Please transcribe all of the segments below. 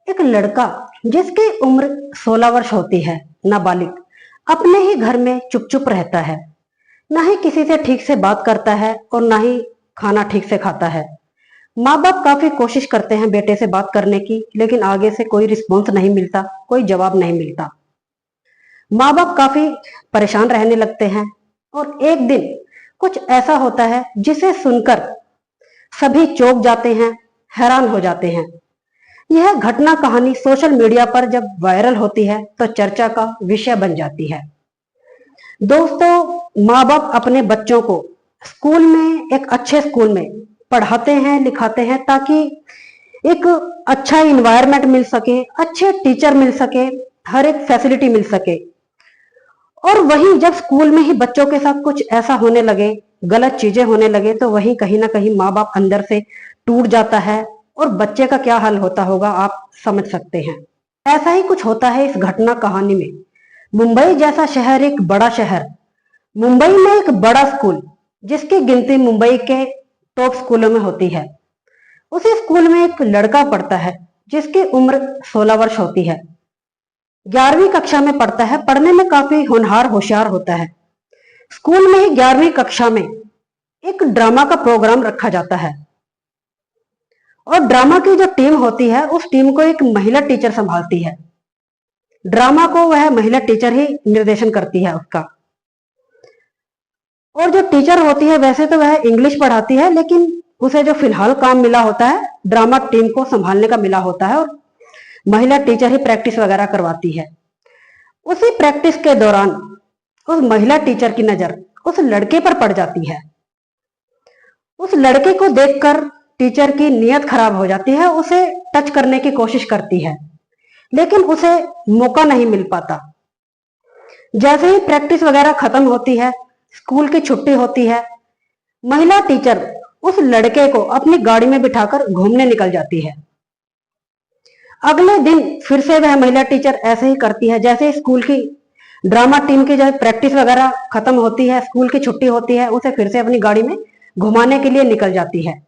एक लड़का जिसकी उम्र 16 वर्ष होती है, नाबालिग, अपने ही घर में चुप चुप रहता है। ना ही किसी से ठीक से बात करता है और ना ही खाना ठीक से खाता है। माँ बाप काफी कोशिश करते हैं बेटे से बात करने की, लेकिन आगे से कोई रिस्पॉन्स नहीं मिलता, कोई जवाब नहीं मिलता। माँ बाप काफी परेशान रहने लगते हैं और एक दिन कुछ ऐसा होता है जिसे सुनकर सभी चौंक जाते हैं, हैरान हो जाते हैं। यह घटना कहानी सोशल मीडिया पर जब वायरल होती है तो चर्चा का विषय बन जाती है। दोस्तों, माँ बाप अपने बच्चों को स्कूल में, एक अच्छे स्कूल में पढ़ाते हैं, लिखाते हैं ताकि एक अच्छा इन्वायरमेंट मिल सके, अच्छे टीचर मिल सके, हर एक फैसिलिटी मिल सके। और वहीं जब स्कूल में ही बच्चों के साथ कुछ ऐसा होने लगे, गलत चीजें होने लगे, तो वहीं कहीं ना कहीं माँ बाप अंदर से टूट जाता है और बच्चे का क्या हाल होता होगा आप समझ सकते हैं। ऐसा ही कुछ होता है इस घटना कहानी में। मुंबई जैसा शहर, एक बड़ा शहर, मुंबई में एक बड़ा स्कूल जिसकी गिनती मुंबई के टॉप स्कूलों में होती है। उसी स्कूल में एक लड़का पढ़ता है जिसकी उम्र 16 वर्ष होती है। 11वीं कक्षा में पढ़ता है, पढ़ने में काफी होनहार, होशियार होता है। स्कूल में ही 11वीं कक्षा में एक ड्रामा का प्रोग्राम रखा जाता है और ड्रामा की जो टीम होती है उस टीम को एक महिला टीचर संभालती है। ड्रामा को वह महिला टीचर ही निर्देशन करती है उसका। और जो टीचर होती है वैसे तो वह इंग्लिश पढ़ाती है, लेकिन उसे जो फिलहाल काम मिला होता है ड्रामा टीम को संभालने का मिला होता है और महिला टीचर ही प्रैक्टिस वगैरह करवाती है। उसी प्रैक्टिस के दौरान उस महिला टीचर की नजर उस लड़के पर पड़ जाती है। उस लड़के को देखकर टीचर की नीयत खराब हो जाती है, उसे टच करने की कोशिश करती है, लेकिन उसे मौका नहीं मिल पाता। जैसे ही प्रैक्टिस वगैरह खत्म होती है, स्कूल की छुट्टी होती है, महिला टीचर उस लड़के को अपनी गाड़ी में बिठाकर घूमने निकल जाती है। अगले दिन फिर से वह महिला टीचर ऐसे ही करती है। जैसे ही स्कूल की ड्रामा टीम की जब प्रैक्टिस वगैरह खत्म होती है, स्कूल की छुट्टी होती है, उसे फिर से अपनी गाड़ी में घुमाने के लिए निकल जाती है।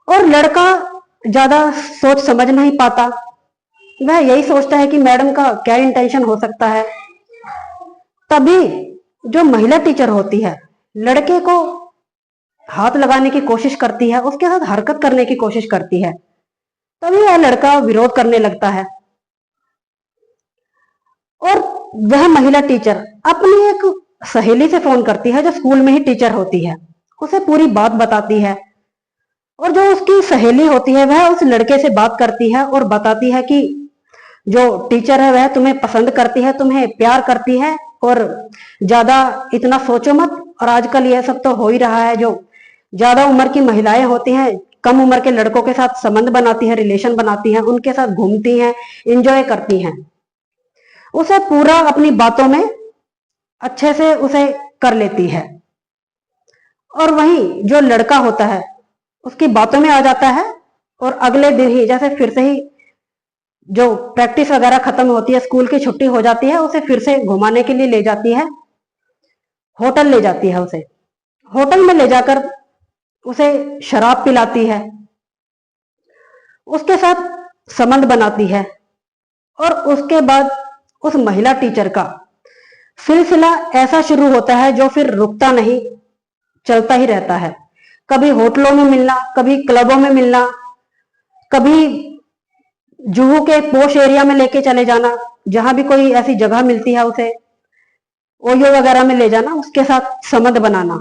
और लड़का ज्यादा सोच समझ नहीं पाता, वह यही सोचता है कि मैडम का क्या इंटेंशन हो सकता है। तभी जो महिला टीचर होती है लड़के को हाथ लगाने की कोशिश करती है, उसके साथ हरकत करने की कोशिश करती है। तभी वह लड़का विरोध करने लगता है और वह महिला टीचर अपनी एक सहेली से फोन करती है जो स्कूल में ही टीचर होती है। उसे पूरी बात बताती है और जो उसकी सहेली होती है वह उस लड़के से बात करती है और बताती है कि जो टीचर है वह तुम्हें पसंद करती है, तुम्हें प्यार करती है और ज्यादा इतना सोचो मत। और आजकल यह सब तो हो ही रहा है, जो ज्यादा उम्र की महिलाएं होती हैं कम उम्र के लड़कों के साथ संबंध बनाती हैं, रिलेशन बनाती हैं, उनके साथ घूमती हैं, इंजॉय करती हैं। उसे पूरा अपनी बातों में अच्छे से उसे कर लेती है। और वहीं जो लड़का होता है उसकी बातों में आ जाता है और अगले दिन ही जैसे फिर से ही जो प्रैक्टिस वगैरह खत्म होती है, स्कूल की छुट्टी हो जाती है, उसे फिर से घुमाने के लिए ले जाती है, होटल ले जाती है। उसे होटल में ले जाकर उसे शराब पिलाती है, उसके साथ संबंध बनाती है और उसके बाद उस महिला टीचर का सिलसिला ऐसा शुरू होता है जो फिर रुकता नहीं, चलता ही रहता है। कभी होटलों में मिलना, कभी क्लबों में मिलना, कभी जुहू के पोश एरिया में लेके चले जाना, जहां भी कोई ऐसी जगह मिलती है उसे ओयो वगैरह में ले जाना, उसके साथ संबंध बनाना।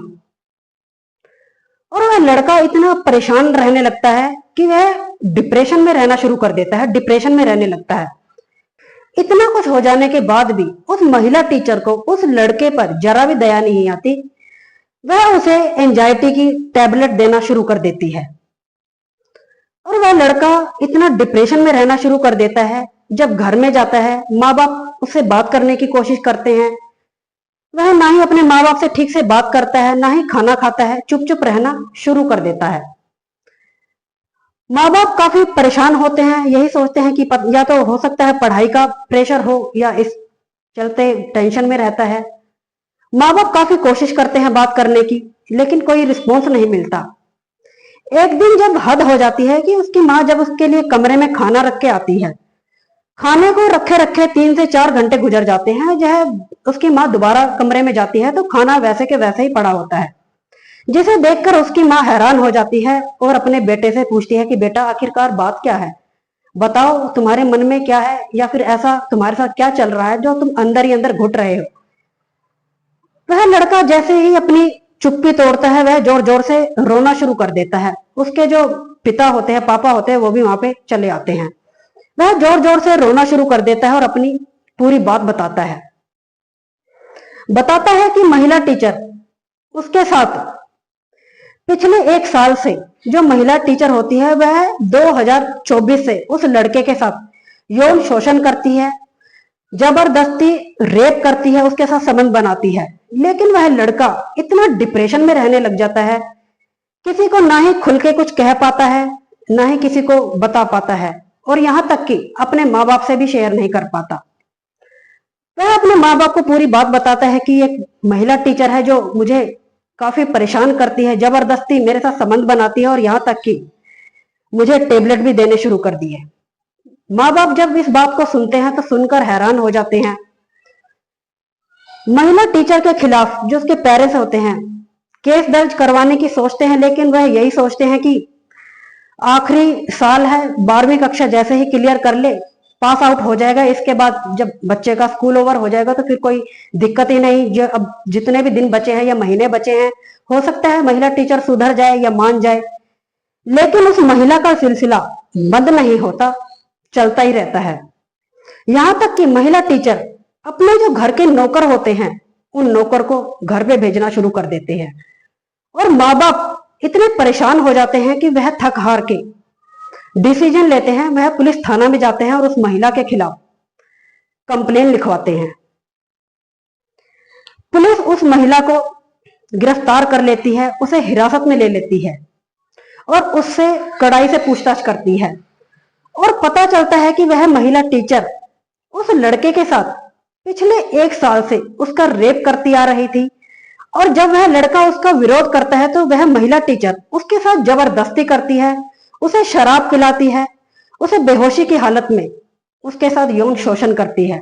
और वह लड़का इतना परेशान रहने लगता है कि वह डिप्रेशन में रहना शुरू कर देता है, डिप्रेशन में रहने लगता है। इतना कुछ हो जाने के बाद भी उस महिला टीचर को उस लड़के पर जरा भी दया नहीं आती। वह उसे एंजाइटी की टैबलेट देना शुरू कर देती है और वह लड़का इतना डिप्रेशन में रहना शुरू कर देता है। जब घर में जाता है, माँ बाप उससे बात करने की कोशिश करते हैं, वह ना ही अपने माँ बाप से ठीक से बात करता है, ना ही खाना खाता है, चुप चुप रहना शुरू कर देता है। माँ बाप काफी परेशान होते हैं, यही सोचते हैं कि या तो हो सकता है पढ़ाई का प्रेशर हो या इस चलते टेंशन में रहता है। माँ बाप काफी कोशिश करते हैं बात करने की, लेकिन कोई रिस्पॉन्स नहीं मिलता। एक दिन जब हद हो जाती है कि उसकी माँ जब उसके लिए कमरे में खाना रख के आती है, खाने को रखे रखे 3 से 4 घंटे गुजर जाते हैं, जब उसकी माँ दोबारा कमरे में जाती है तो खाना वैसे के वैसे ही पड़ा होता है, जिसे देखकर उसकी माँ हैरान हो जाती है और अपने बेटे से पूछती है कि बेटा आखिरकार बात क्या है, बताओ तुम्हारे मन में क्या है, या फिर ऐसा तुम्हारे साथ क्या चल रहा है जो तुम अंदर ही अंदर घुट रहे हो। वह लड़का जैसे ही अपनी चुप्पी तोड़ता है वह जोर जोर से रोना शुरू कर देता है। उसके जो पिता होते हैं, पापा होते हैं, वो भी वहां पे चले आते हैं। वह जोर जोर से रोना शुरू कर देता है और अपनी पूरी बात बताता है कि महिला टीचर उसके साथ पिछले 1 साल से, जो महिला टीचर होती है वह 2024 से उस लड़के के साथ यौन शोषण करती है, जबरदस्ती रेप करती है, उसके साथ संबंध बनाती है। लेकिन वह लड़का इतना डिप्रेशन में रहने लग जाता है, किसी को ना ही खुल के कुछ कह पाता है, ना ही किसी को बता पाता है, और यहां तक कि अपने माँ बाप से भी शेयर नहीं कर पाता। वह अपने माँ बाप को पूरी बात बताता है कि एक महिला टीचर है जो मुझे काफी परेशान करती है, जबरदस्ती मेरे साथ संबंध बनाती है और यहां तक कि मुझे टेबलेट भी देने शुरू कर दिए। माँ बाप जब इस बात को सुनते हैं तो सुनकर हैरान हो जाते हैं। महिला टीचर के खिलाफ जो उसके पेरेंट्स होते हैं केस दर्ज करवाने की सोचते हैं, लेकिन वह यही सोचते हैं कि आखिरी साल है, 12वीं कक्षा जैसे ही क्लियर कर ले, पास आउट हो जाएगा, इसके बाद जब बच्चे का स्कूल ओवर हो जाएगा तो फिर कोई दिक्कत ही नहीं। जो अब जितने भी दिन बचे हैं या महीने बचे हैं, हो सकता है महिला टीचर सुधर जाए या मान जाए। लेकिन उस महिला का सिलसिला बंद नहीं होता, चलता ही रहता है। यहां तक कि महिला टीचर अपने जो घर के नौकर होते हैं उन नौकर को घर पे भेजना शुरू कर देते हैं, और माँ बाप इतने परेशान हो जाते हैं कि वह थक हार के डिसीजन लेते हैं, वह पुलिस थाना में जाते हैं और उस महिला के खिलाफ कंप्लेन लिखवाते हैं। पुलिस उस महिला को गिरफ्तार कर लेती है, उसे हिरासत में ले लेती है और उससे कड़ाई से पूछताछ करती है, और पता चलता है कि वह महिला टीचर उस लड़के के साथ पिछले 1 साल से उसका रेप करती आ रही थी, और जब वह लड़का उसका विरोध करता है तो वह महिला टीचर उसके साथ जबरदस्ती करती है, उसे शराब पिलाती है, उसे बेहोशी की हालत में उसके साथ यौन शोषण करती है।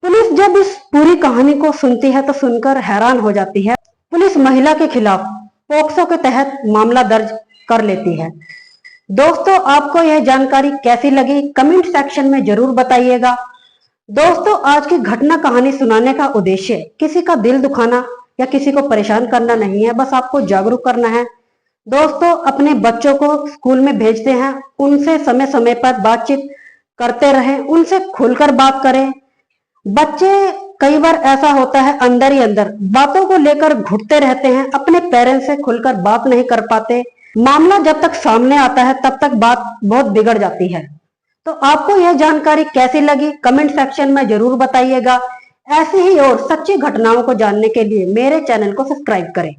पुलिस जब इस पूरी कहानी को सुनती है तो सुनकर हैरान हो जाती है। पुलिस महिला के खिलाफ पोक्सो के तहत मामला दर्ज कर लेती है। दोस्तों, आपको यह जानकारी कैसी लगी कमेंट सेक्शन में जरूर बताइएगा। दोस्तों, आज की घटना कहानी सुनाने का उद्देश्य किसी का दिल दुखाना या किसी को परेशान करना नहीं है, बस आपको जागरूक करना है। दोस्तों, अपने बच्चों को स्कूल में भेजते हैं, उनसे समय समय पर बातचीत करते रहें, उनसे खुलकर बात करें। बच्चे कई बार ऐसा होता है अंदर ही अंदर बातों को लेकर घुटते रहते हैं, अपने पेरेंट्स से खुलकर बात नहीं कर पाते। मामला जब तक सामने आता है तब तक बात बहुत बिगड़ जाती है। तो आपको यह जानकारी कैसी लगी कमेंट सेक्शन में जरूर बताइएगा। ऐसी ही और सच्ची घटनाओं को जानने के लिए मेरे चैनल को सब्सक्राइब करें।